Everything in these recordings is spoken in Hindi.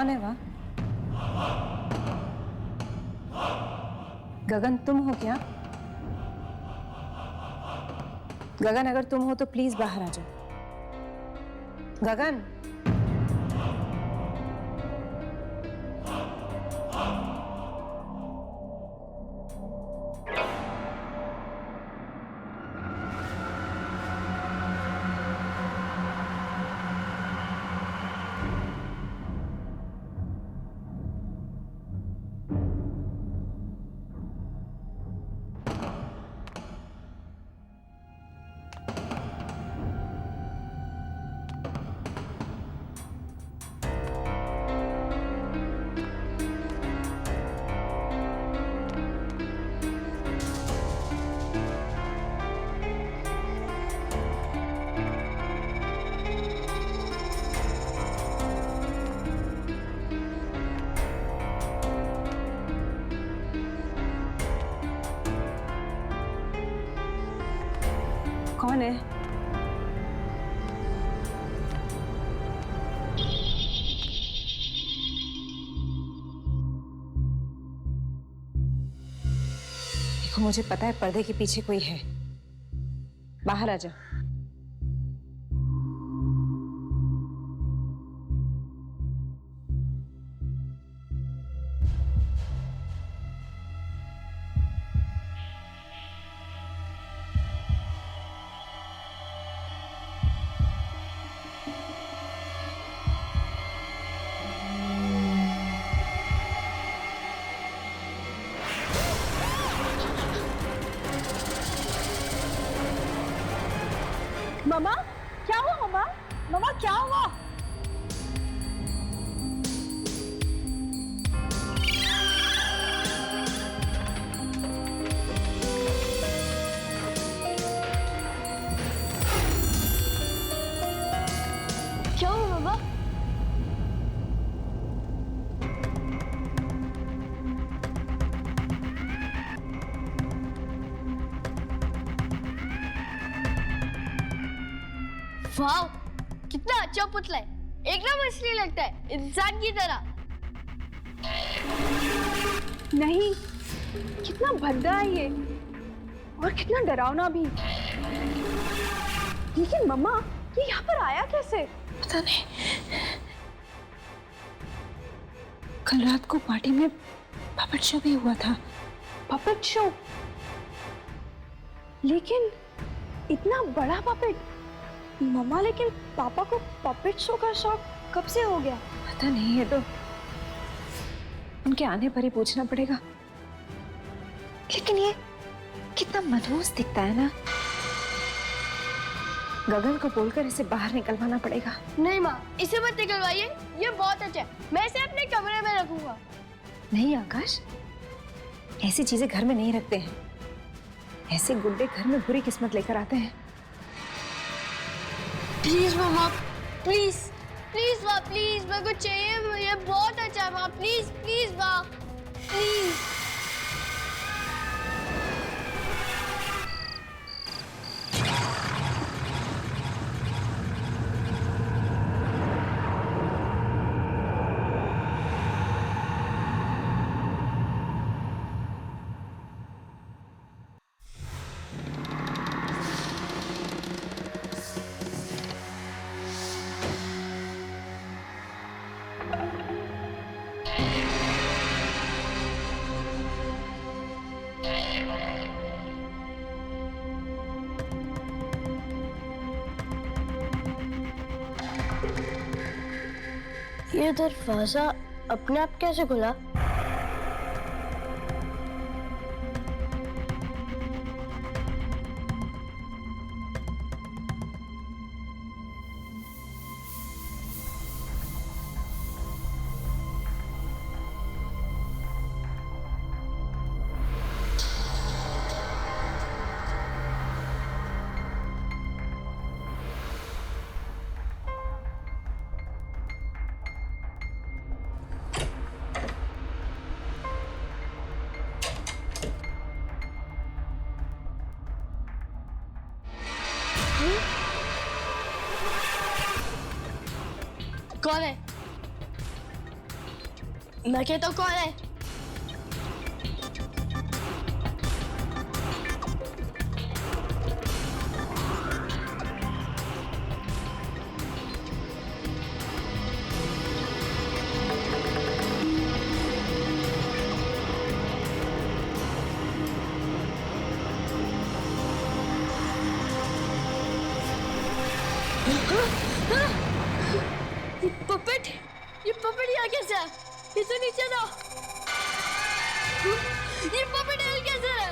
कौन है वह? गगन, तुम हो क्या? गगन, अगर तुम हो तो प्लीज बाहर आ जाओ। गगन। कौन है? देखो, मुझे पता है पर्दे के पीछे कोई है। बाहर आ जाओ। मम्मा, क्या हुआ मम्मा? मम्मा क्या हुआ? क्या हुआ मम्मा? वाह, कितना अच्छा पुतला है। एकदम असली लगता है, इंसान की तरह। नहीं, कितना भद्दा है ये, और कितना डरावना भी। लेकिन मम्मा, ये यहाँ पर आया कैसे? पता नहीं। कल रात को पार्टी में पपेट शो भी हुआ था। Puppet show? लेकिन इतना बड़ा पपेट? मम्मा, लेकिन पापा को पपेट शो का शौक कब से हो गया? पता नहीं, ये तो उनके आने पर ही पूछना पड़ेगा। लेकिन ये कितना मनहूस दिखता है ना। गगन को बोलकर इसे बाहर निकलवाना पड़ेगा। नहीं माँ, इसे मत निकलवाइए, ये बहुत अच्छा है। मैं इसे अपने कमरे में रखूंगा। नहीं आकाश, ऐसी चीजें घर में नहीं रखते हैं। ऐसे गुड्डे घर में बुरी किस्मत लेकर आते हैं। प्लीज मामा, प्लीज प्लीज माँ, प्लीज मेरे को चाहिए। ये बहुत अच्छा है माँ, प्लीज प्लीज माँ, प्लीज। ये दरवाजा अपने आप कैसे खुला? कौन है? मैं कहता हूँ कौन है? ये पपेट यहाँ कैसे है? ये तो नीचे था। ये पपेट यहाँ कैसे है?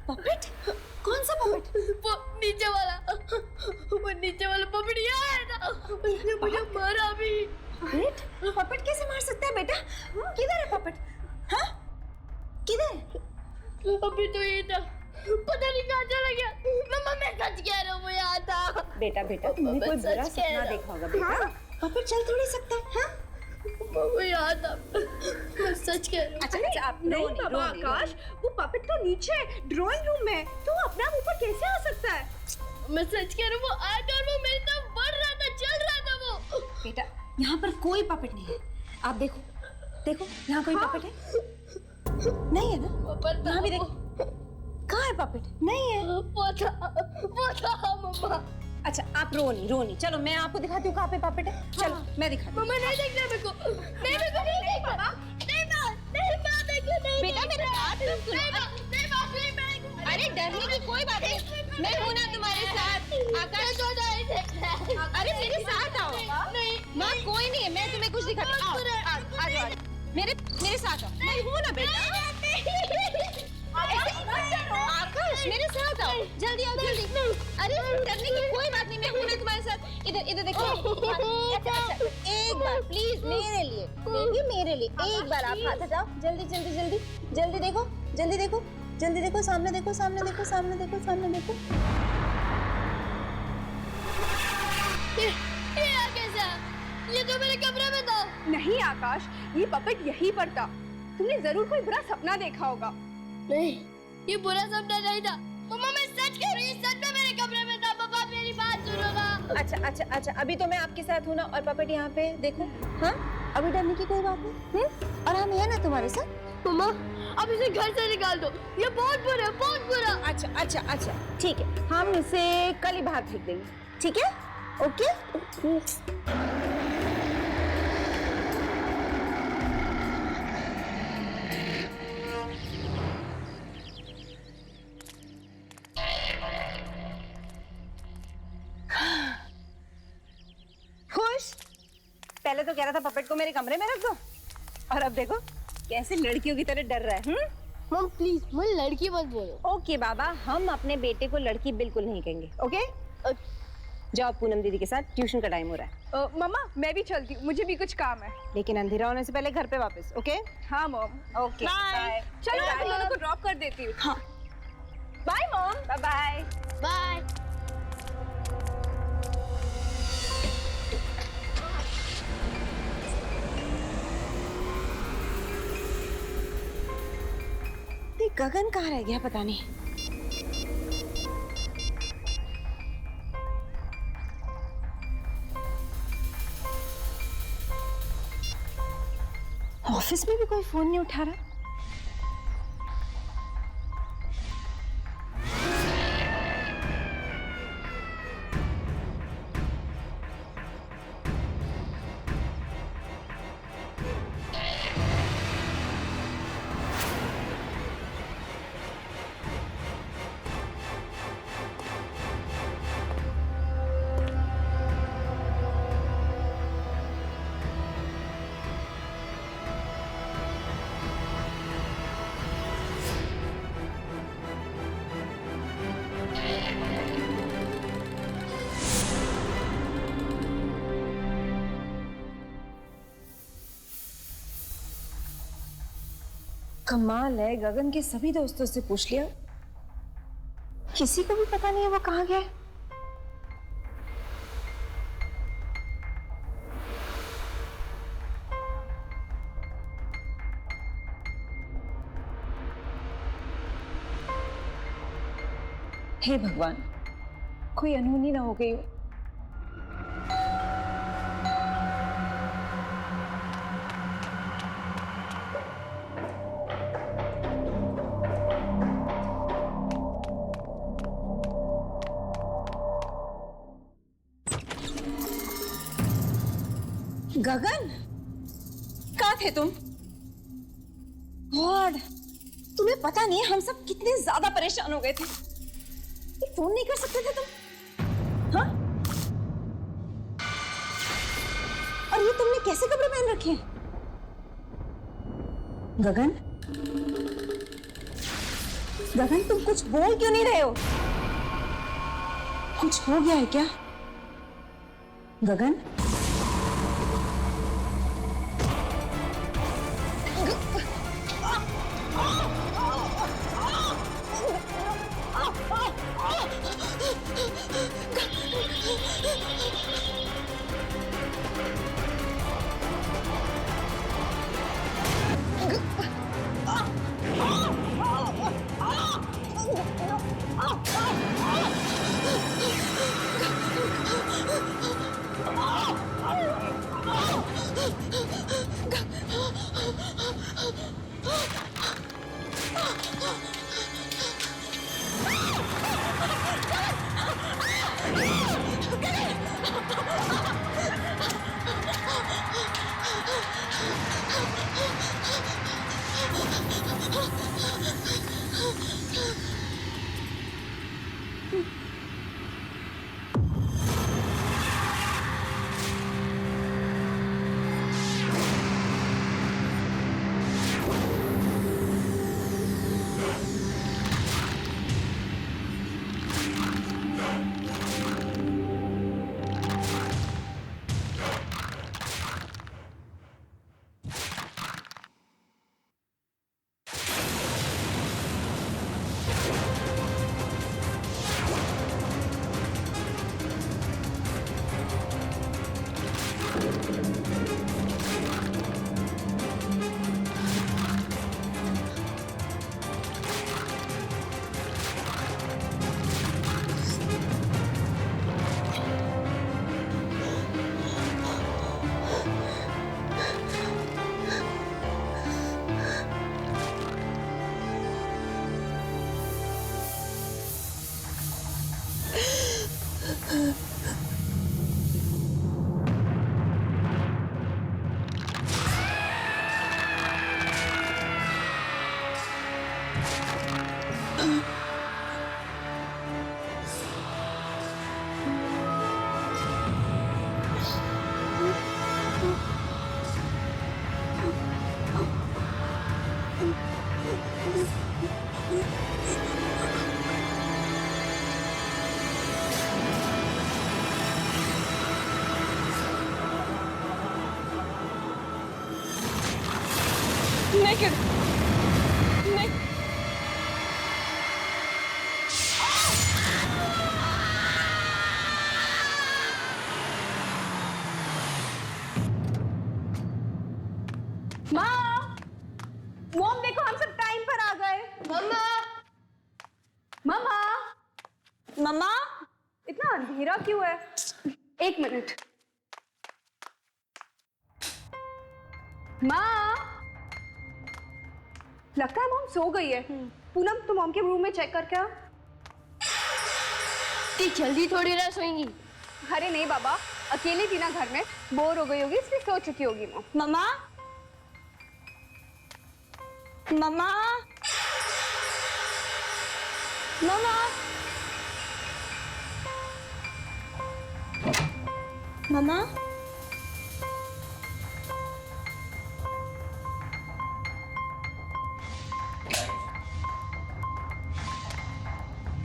पपेट? कौन सा पपेट? वो नीचे वाला पपेट यहाँ है ना, उसने मुझे मारा भी। पपेट कैसे मार सकता है बेटा? किधर है पपेट? हाँ, किधर है? अभी तो ये था, पता नहीं कहाँ चला गया। मम्मा मैं सच कह रहा हूँ, वो यहाँ था। बेटा तुमने कोई बुरा सपना देखा होगा बेटा। पपेट चल थोड़ी सकता है। हाँ? वो यहाँ था, मैं सच कह रहा हूँ। अच्छा आप नहीं बाबा आकाश, वो पपेट तो नीचे ड्राइंग रूम में, तो अपने आप ऊपर कैसे आ सकता है? मैं सच कह रहा हूँ, वो आया था और वो मेरी तरफ बढ़ रहा था, चल रहा था वो। बेटा यहाँ पर कोई पपेट नहीं है। आप देखो यहाँ कोई पपेट है? नहीं है ना? यहाँ भी देखो। कहाँ है पपेट? नहीं है। वो था मम्मा। अच्छा आप रो नहीं, चलो मैं आपको दिखाती हूँ कहाँ पे पपेट है। चलो मैं दिखाती हूँ। मम्मा नहीं देखना मेरे को, नहीं देखना। बेटा मेरे बात तो सुनो। अरे डरने की कोई बात नहीं, मैं हूँ ना तुम्हारे साथ। आकाश अरे मेरे साथ आओ। माँ कोई नहीं है, मैं तुम्हें कुछ दिखाती हूँ। आ जाओ मेरे साथ आओ। मैं हूँ ना बेटा। आकाश मेरे साथ आओ, जल्दी आओ जल्दी। अरे डरने की कोई बात नहीं, मैं हूँ ना तुम्हारे साथ। इधर देखो। अच्छा एक बार प्लीज मेरे लिए एक बार आप हाथ हटाओ। जल्दी देखो, सामने देखो। ये कैसा? ये तो मेरे कमरे में था। नहीं आकाश, ये पपेट यहीं पर था। तुमने जरूर कोई बुरा सपना देखा होगा। नहीं, ये बुरा सपना नहीं था। मम्मा मैं सच कह रही हूँ, सच में मेरे कमरे में था। पापा मेरी बात सुनोगा। अच्छा अभी तो मैं आपके साथ हूँ ना, और पपेट यहाँ पे देखो। हाँ अभी डरने की कोई बात नहीं। और हम है ना तुम्हारे साथ। मम्मा अब इसे घर से निकाल दो, ये बहुत बुरा। अच्छा ठीक है, हम इसे कल ही बाहर फेंक देंगे। ठीक है ओके। खुश? पहले तो कह रहा था पपेट को मेरे कमरे में रख दो, और अब देखो कैसे लड़कियों की तरह डर रहा है। मम प्लीज मुझे लड़की मत बोलो। ओके बाबा, हम अपने बेटे को लड़की बिल्कुल नहीं कहेंगे। ओके जाओ, पूनम दीदी के साथ ट्यूशन का टाइम हो रहा है। मम्मा मैं भी चलती हूँ, मुझे भी कुछ काम है। लेकिन अंधेरा होने से पहले घर पे वापस। ओके हाँ मॉम। Okay bye. चलो मैं तुम दोनों को ड्रॉप कर देती हूँ। हाँ बाय मॉम। बाय। बाय। गगन कहाँ रह गया पता नहीं। ऑफिस में भी कोई फोन नहीं उठा रहा। कमाल है, गगन के सभी दोस्तों से पूछ लिया, किसी को भी पता नहीं है वो कहाँ गया। हे भगवान, कोई अनहोनी ना हो गई हो। गगन, कहाँ थे तुम? गॉड, तुम्हें पता नहीं हम सब कितने ज्यादा परेशान हो गए थे। ये फोन नहीं कर सकते थे तुम? हाँ? और ये तुमने कैसे कपड़े पहन रखे हैं? गगन, गगन तुम कुछ बोल क्यों नहीं रहे हो? कुछ हो गया है क्या? गगन, naked. माँ, मॉम देखो हम सब टाइम पर आ गए। मम्मा, मम्मा, मम्मा, इतना अंधेरा क्यों है? एक मिनट। माँ, लगता है मॉम सो गई है। पूनम तुम मॉम के रूम में चेक करके आओ। ती जल्दी थोड़ी ना सोएंगी। अरे नहीं बाबा, अकेली थी ना घर में, बोर हो गई होगी इसलिए सो चुकी होगी मॉम। मम्मा, मम्मा, मम्मा, मम्मा,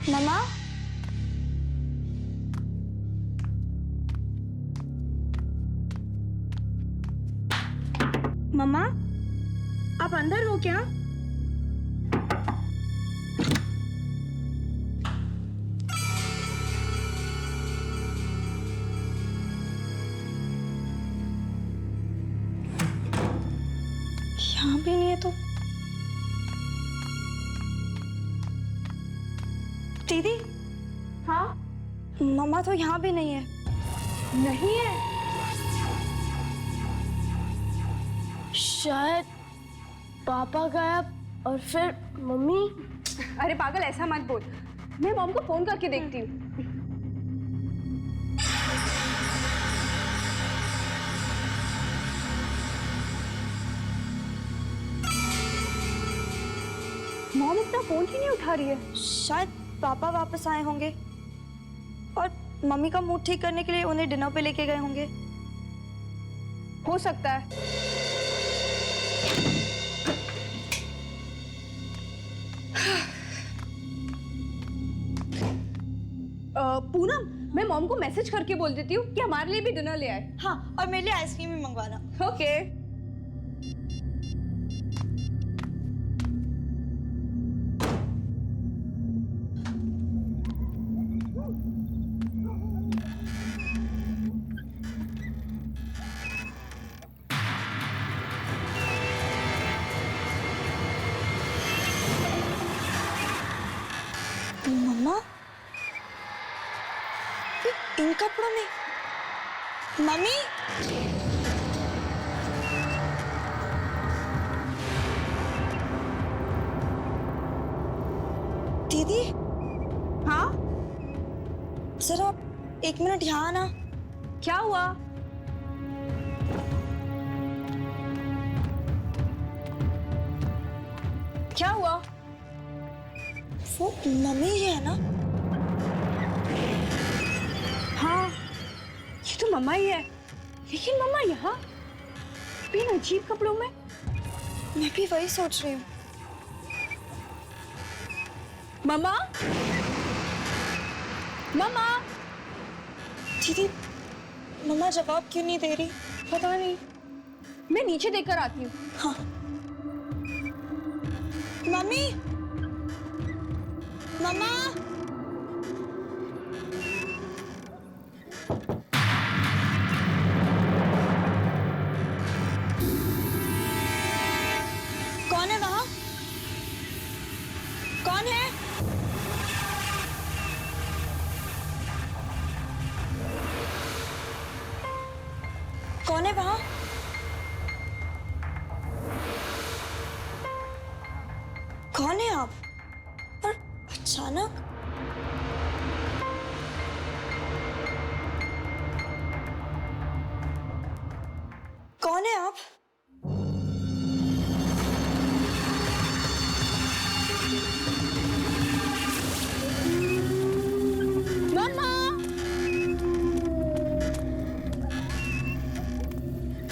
मम्मा, मम्मा, आप अंदर हो क्या? दीदी, हाँ मम्मा तो यहाँ भी नहीं है। नहीं है। शायद पापा गायब और फिर मम्मी। अरे पागल, ऐसा मत बोल। मैं मॉम को फोन करके देखती हूँ। मॉम अपना फोन क्यों नहीं उठा रही है? शायद पापा वापस आए होंगे और मम्मी का मूड ठीक करने के लिए उन्हें डिनर पे लेके गए होंगे। हो सकता है। पूनम, मैं मॉम को मैसेज करके बोल देती हूँ कि हमारे लिए भी डिनर ले आए। हाँ, और मेरे लिए आइसक्रीम भी मंगवाना। ओके। मम्मा, इन कपड़ों में? मम्मी, दीदी, हाँ, जरा 1 मिनट यहाँ आना। क्या हुआ? क्या हुआ? वो मम्मी ही है ना? हाँ, ये तो मम्मा ही है। लेकिन मम्मा यहाँ इन अजीब कपड़ों में। मैं भी वही सोच रही हूँ। मम्मा, मम्मा। दीदी, मम्मा जवाब क्यों नहीं दे रही? पता नहीं, मैं नीचे देखकर आती हूँ। हाँ। मम्मी, मम्मा, कौन है वहां? कौन है? कौन है वहां? कौन है आप? और अचानक कौन है आप? मम्मा!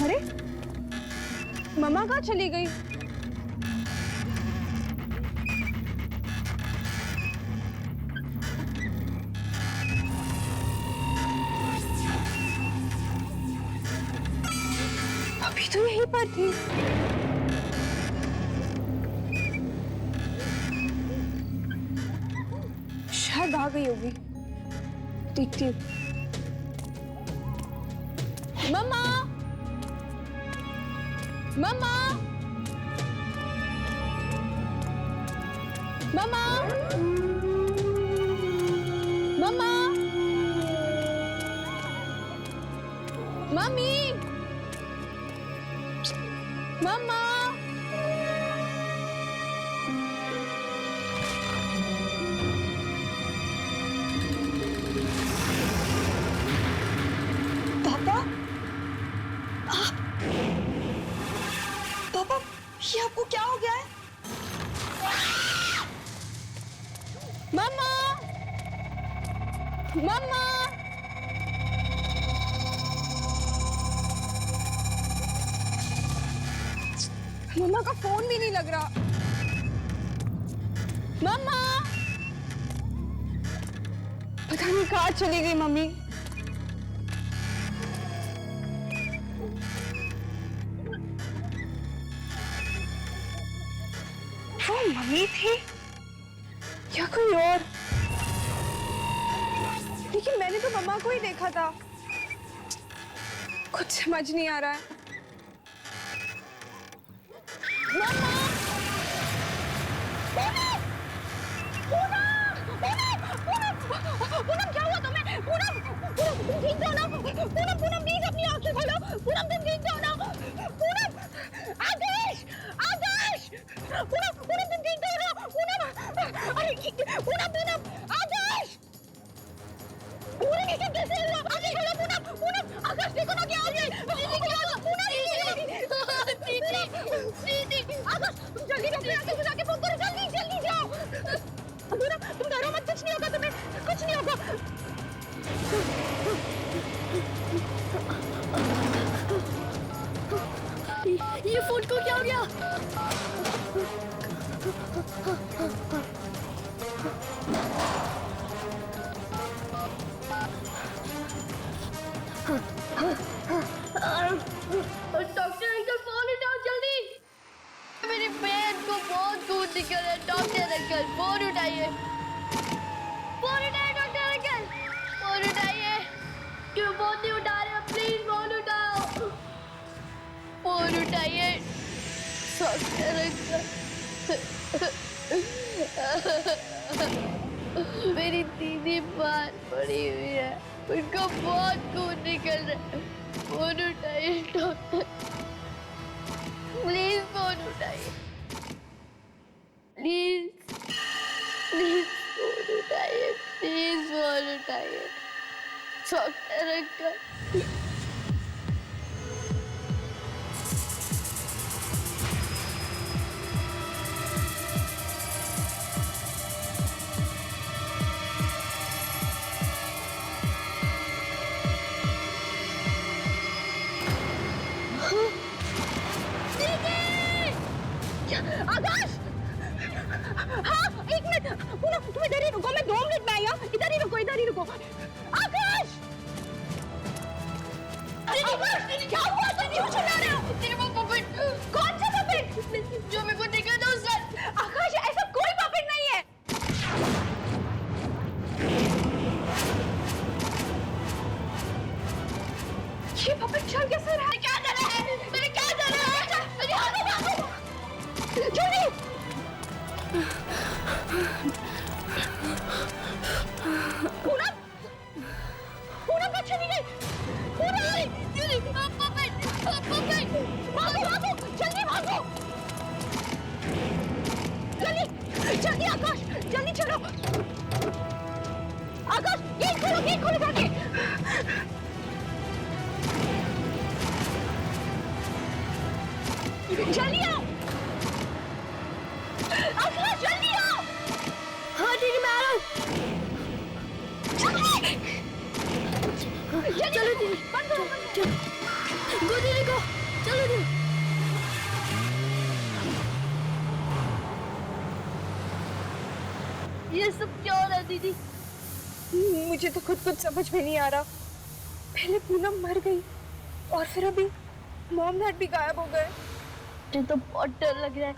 अरे, मम्मा कहाँ चली गई? अभी तो यहीं पर थी। शायद आ गई होगी। देखती हूँ। मम्मा! मम्मा! मम्मा! मम्मा! मम्मी! मम्मा! पापा? पापा, ये आपको क्या हो गया है? मम्मा! मम्मा! मम्मा का फोन भी नहीं लग रहा। मम्मा! पता नहीं कहाँ चली गई मम्मी। वो मम्मी थी या कोई और? लेकिन मैंने तो मम्मा को ही देखा था। कुछ समझ नहीं आ रहा है। मम्मा! डॉक्टर अंकल फोन उठाओ जल्दी। मेरी बहन को बहुत खून निकल है। डॉक्टर अंकल फोन उठाइए। फोन उठाइए डॉक्टर अंकल, फोन उठाइए। क्यों फोन नहीं उठा रहे? प्लीज फोन उठाओ, फोन उठाइए डॉक्टर अंकल। मेरी दीदी बाहर पड़ी हुई है, उनको बहुत खून निकल रहा है। फोन उठाइए डॉक्टर, प्लीज फोन उठाइए, प्लीज प्लीज फोन उठाइए, प्लीज फोन उठाइए डॉक्टर अंकल। आकाश! हाँ, एक मिनट। पूनम, तुम इधर ही रुको, मैं 2 मिनट में आई हूँ। इधर ही रुको, इधर ही रुको। आकाश! आकाश, क्या हुआ? तुम क्यों चिल्ला रहे हो? तेरे वो पपेट। कौन सा पपेट? जो मेरे को दिखा था उस रात। आकाश, ऐसा कोई पपेट नहीं है। ये पपेट चल कैसे रहा है? क्या कर रहा है? मैंने क्या कर रहा है? मेरे हाथों में आगो! जल्दी! पूनम! पूनम कहाँ चली गई? पूनम! Puppet, puppet. भागो, भागो! जल्दी भागो! जल्दी! जल्दी आकाश! जल्दी चलो! आकाश, गेट खोलो जाके! जल्दी आओ! आकाश, जल्दी आओ! हाँ दीदी मैं आ रहा हूँ। चलो दीदी, बंद करो, बंद करो। गो दीदी को, चलो दीदी। ये सब क्या हो रहा है दीदी? मुझे तो खुद कुछ समझ में नहीं आ रहा। पहले पूनम मर गई और फिर अभी मॉम डैड भी गायब हो गए। मुझे तो बहुत डर लग रहा है।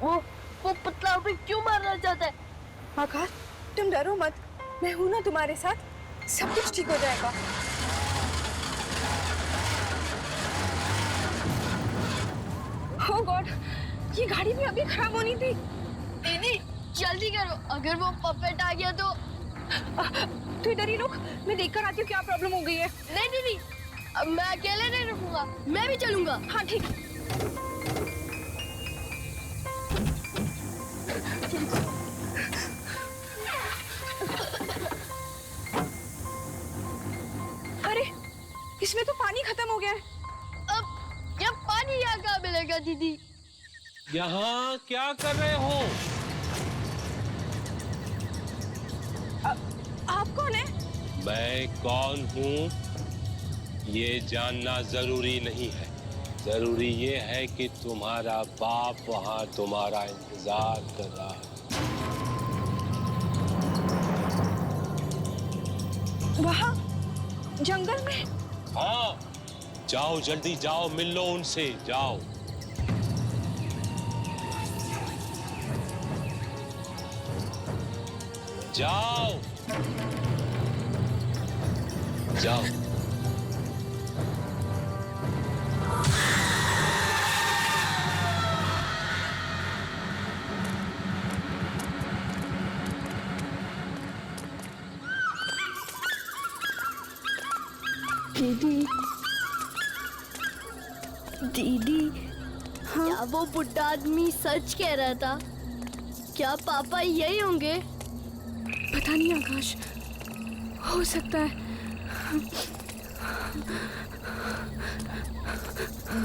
वो पतला हमें क्यों मारना चाहता है? आकाश, तुम डरो मत, मैं हूं ना तुम्हारे साथ, सब कुछ ठीक हो जाएगा। ओह गॉड, ये गाड़ी भी अभी खराब होनी थी। दीदी जल्दी करो, अगर वो पपेट आ गया तो। तू इधर ही रुक, मैं देखकर आती हूँ क्या प्रॉब्लम हो गई है। नहीं दीदी, अब मैं अकेले नहीं रुकूंगा, मैं भी चलूंगा। हाँ ठीक। अरे, इसमें तो पानी खत्म हो गया है। अब ये पानी यहाँ कहाँ मिलेगा दीदी? यहाँ क्या कर रहे हो? आप कौन है? मैं कौन हूँ ये जानना जरूरी नहीं है। जरूरी ये है कि तुम्हारा बाप वहाँ तुम्हारा इंतजार कर रहा है। वहाँ जंगल में? हाँ, जाओ जल्दी जाओ, मिल लो उनसे, जाओ। जाओ जाओ। दीदी, दीदी, क्या वो बुड्ढा आदमी सच कह रहा था? क्या पापा यही होंगे? पता नहीं आकाश, हो सकता है।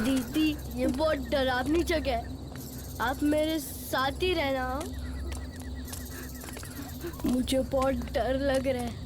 दीदी ये बहुत डरावनी जगह है, आप मेरे साथ ही रहना। मुझे बहुत डर लग रहा है।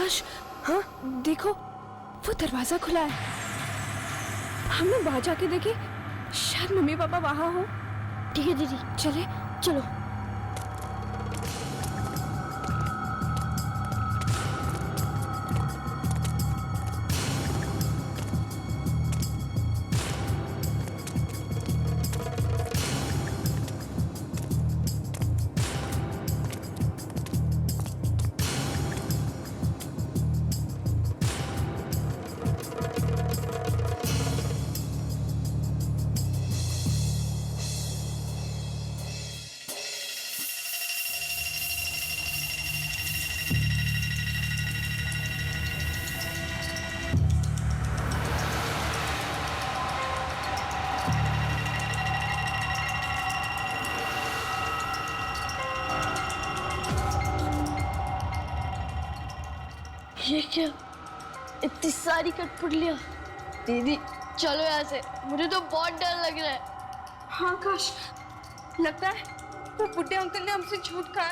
आकाश, हाँ देखो वो दरवाजा खुला है। हम लोग बाहर जाके देखें, शायद मम्मी पापा वहां हो। ठीक है दीदी, चले चलो। ये क्या, इतनी सारी कठपुतलियां। दीदी चलो यहाँ से, मुझे तो बहुत डर लग रहा है। हाँ आकाश, लगता है वो बुड्ढे अंकल ने हमसे झूठ कहा।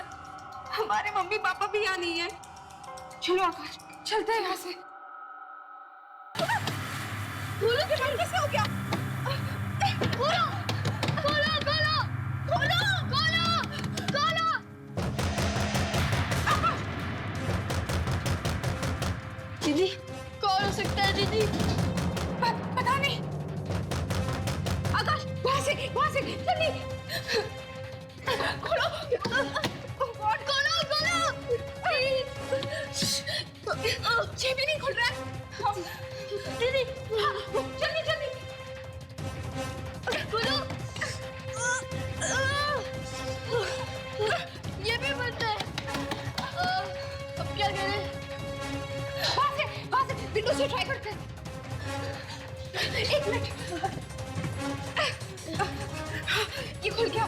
हमारे मम्मी पापा भी यहाँ नहीं है। चलो आकाश, चलते हैं यहाँ से। खोलो, कैसे हो गया? खोलो खोलो खोलो खोलो खोलो खोलो। दीदी कौन हो सकता है दीदी? पता नहीं। आकाश, वहाँ से जल्दी खोलो। खोलो खोलो। ये भी नहीं खुल रहा है। दीदी जल्दी खोलो। ये भी बंद है। अब क्या करें? वहाँ से विंडो से ट्राई करते हैं। एक मिनट, ये खुल गया।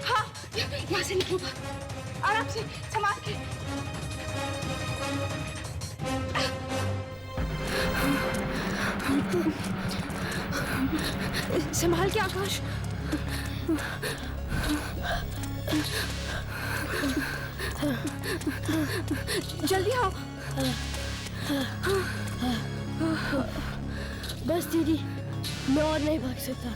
हाँ, यहाँ से निकलूंगा। आराम से, संभाल के। संभाल के आकाश। जल्दी आओ। बस दीदी, मैं और नहीं भाग सकता।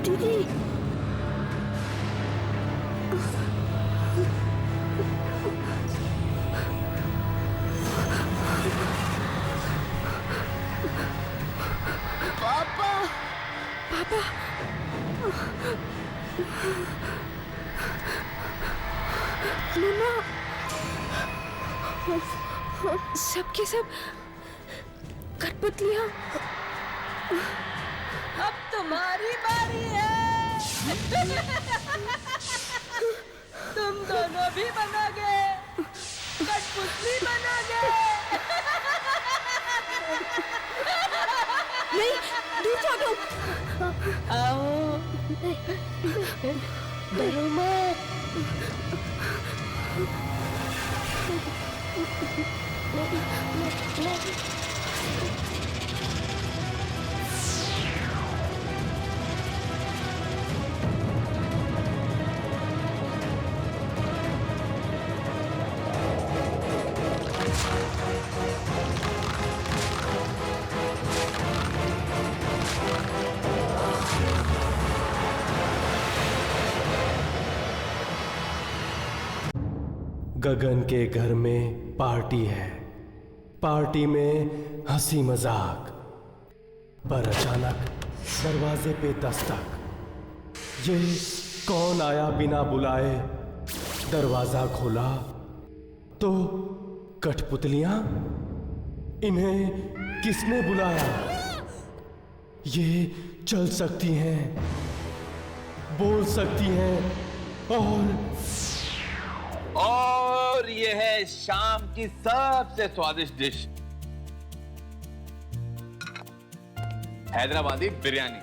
दीदी पापा मम्मा, सबके सब कठपुतलियां। अब तुम्हारी बारी है। तुम दोनों भी बनोगे, कठपुतली बनोगे। नहीं, दूर जाओ। आओ, डरो मत। गगन के घर में पार्टी है। पार्टी में हंसी मजाक, पर अचानक दरवाजे पे दस्तक। ये कौन आया बिना बुलाए? दरवाजा खोला तो कठपुतलियां। इन्हें किसने बुलाया? ये चल सकती हैं बोल सकती हैं और ये है शाम की सबसे स्वादिष्ट डिश, हैदराबादी बिरयानी।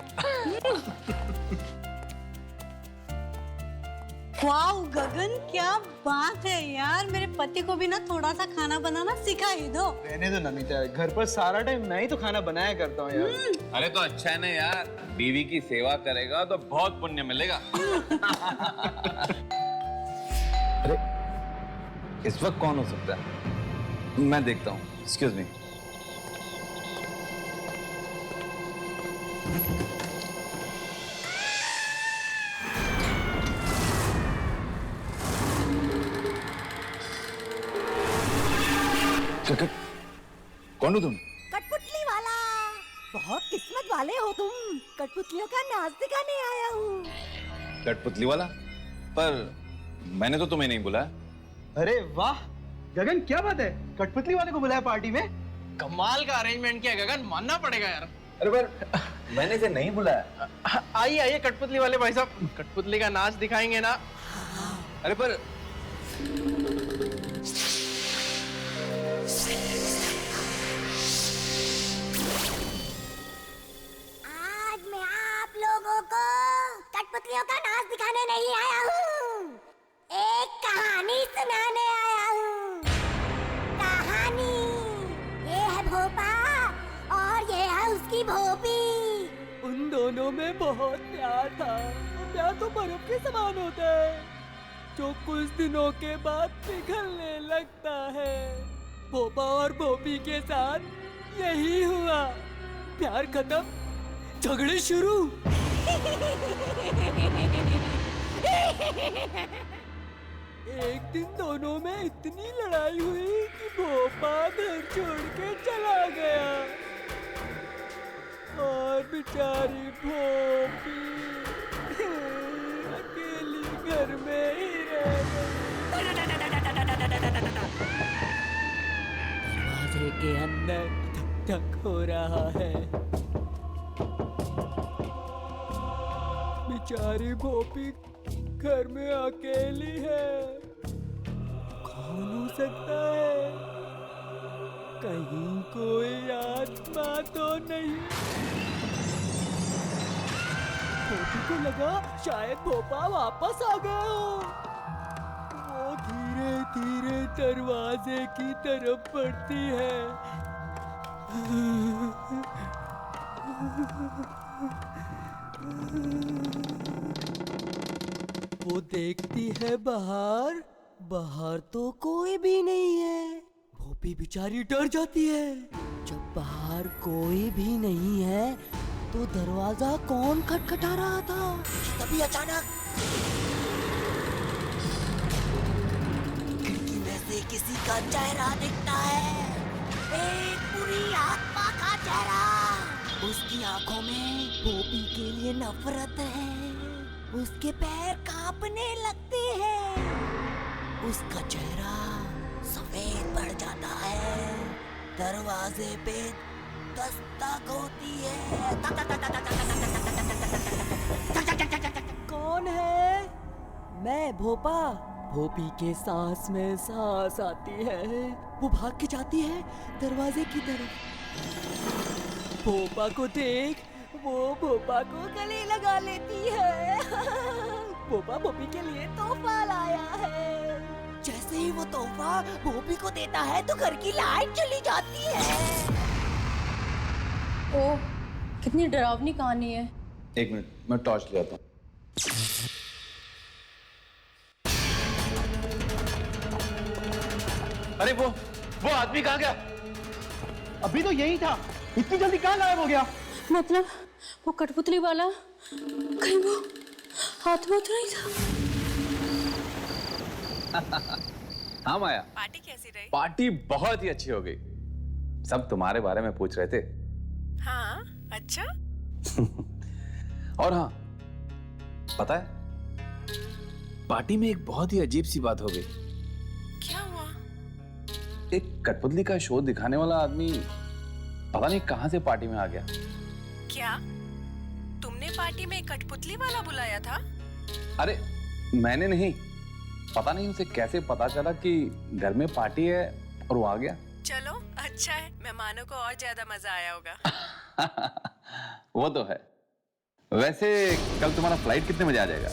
वाओ गगन, क्या बात है यार। मेरे पति को भी ना थोड़ा सा खाना बनाना सिखा ही दो। रहने दो नमिता, घर पर सारा टाइम मैं ही तो खाना बनाया करता हूँ यार। अरे तो अच्छा है ना यार, बीवी की सेवा करेगा तो बहुत पुण्य मिलेगा। अरे इस वक्त कौन हो सकता है? मैं देखता हूँ। Excuse me. कौन हो तुम? कठपुतली वाला। बहुत किस्मत वाले हो तुम। कठपुतलियों का नाच दिखाने आया हूँ। कठपुतली वाला? पर मैंने तो तुम्हें नहीं बुलाया। अरे वाह गगन, क्या बात है, कठपुतली वाले को बुलाया पार्टी में? कमाल का अरेंजमेंट किया गगन, मानना पड़ेगा यार। अरे पर मैंने इसे नहीं बुलाया। आइए आइए कठपुतली वाले भाई साहब, कठपुतली का नाच दिखाएंगे ना। अरे पर आज मैं आप लोगों को कठपुतलियों का नाच दिखाने नहीं आया हूँ, एक कहानी सुनाने आया हूँ। कहानी ये है भोपा और ये है उसकी भोपी। उन दोनों में बहुत प्यार था। प्यार तो बर्फ के समान होता है जो कुछ दिनों के बाद पिघलने लगता है। भोपा और भोपी के साथ यही हुआ। प्यार खत्म, झगड़े शुरू। एक दिन दोनों में इतनी लड़ाई हुई कि भोपा घर छोड़ के चला गया और बेचारी भोपी अकेली घर में ही रह गई। दरवाजे के अंदर धक धक हो रहा है। बेचारी भोपी घर में अकेली है। कौन हो सकता है? कहीं कोई आत्मा तो नहीं? भोपी को लगा शायद भोपा वापस आ गया हो। वो धीरे धीरे दरवाजे की तरफ बढ़ती है। वो देखती है बाहर, बाहर तो कोई भी नहीं है। भोपी बेचारी डर जाती है। जब बाहर कोई भी नहीं है तो दरवाजा कौन खटखटा रहा था? तभी अचानक खिड़की में से किसी का चेहरा दिखता है। एक बुरी आत्मा का चेहरा। उसकी आंखों में भोपी के लिए नफरत है। उसके पैर कांपने लगते हैं। उसका चेहरा सफेद पड़ जाता है। दरवाजे पे दस्तक होती है। कौन है? मैं भोपा। भोपी के सांस में सांस आती है। वो भाग के जाती है दरवाजे की तरफ। भोपा को देख वो भोपा को गले लगा लेती है। भोपा भोपी के लिए तोहफा लाया है। जैसे ही वो तोहफा भोपी को देता है तो घर की लाइट चली जाती है। ओह, कितनी डरावनी कहानी है। एक मिनट, मैं टॉर्च ले आता हूँ। अरे वो आदमी कहाँ गया? अभी तो यही था, इतनी जल्दी कहाँ गायब हो गया? मतलब वो कठपुतली वाला कहीं वो आत्मा तो नहीं था? हाँ माया, पार्टी कैसी रही? पार्टी बहुत ही अच्छी हो गई। सब तुम्हारे बारे में पूछ रहे थे। हाँ, अच्छा। और हाँ, पता है पार्टी में एक बहुत ही अजीब सी बात हो गई। क्या हुआ? एक कठपुतली का शो दिखाने वाला आदमी पता नहीं कहां से पार्टी में आ गया। क्या तुमने पार्टी में कठपुतली वाला बुलाया था? अरे मैंने नहीं, पता नहीं उसे कैसे पता चला कि घर में पार्टी है और वो आ गया। चलो अच्छा है, मेहमानों को और ज्यादा मजा आया होगा। वो तो है। वैसे कल तुम्हारा फ्लाइट कितने बजे आ जाएगा?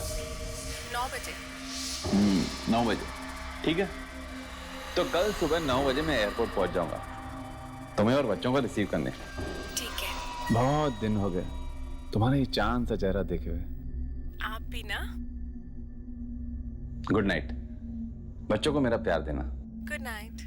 9 बजे। 9 बजे, ठीक है। तो कल सुबह 9 बजे मैं एयरपोर्ट पहुंच जाऊंगा तुम्हें और बच्चों को रिसीव करने। ठीक है। बहुत दिन हो गए तुम्हारा ये चांद सा चेहरा देखे हुए। आप भी ना। Good night. बच्चों को मेरा प्यार देना। Good night.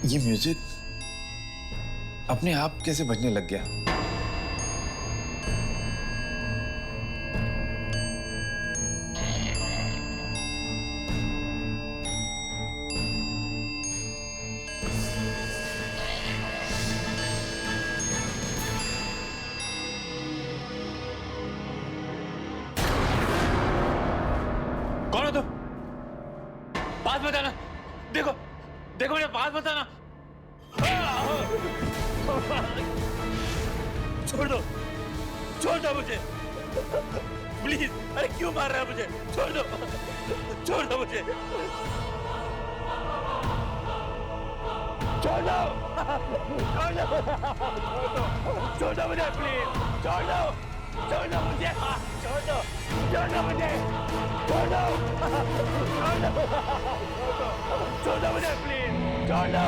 ये म्यूजिक अपने आप कैसे बजने लग गया? कौन हो तुम? बात बताना। देखो देखो मेरे बात बताना। छोड़ दो मुझे प्लीज। अरे क्यों मार रहा है मुझे? छोड़ दो मुझे। छोड़ दो मुझे प्लीज। छोड़ दो मुझे। छोड़ दो मुझे प्लीज। छोड़ दो।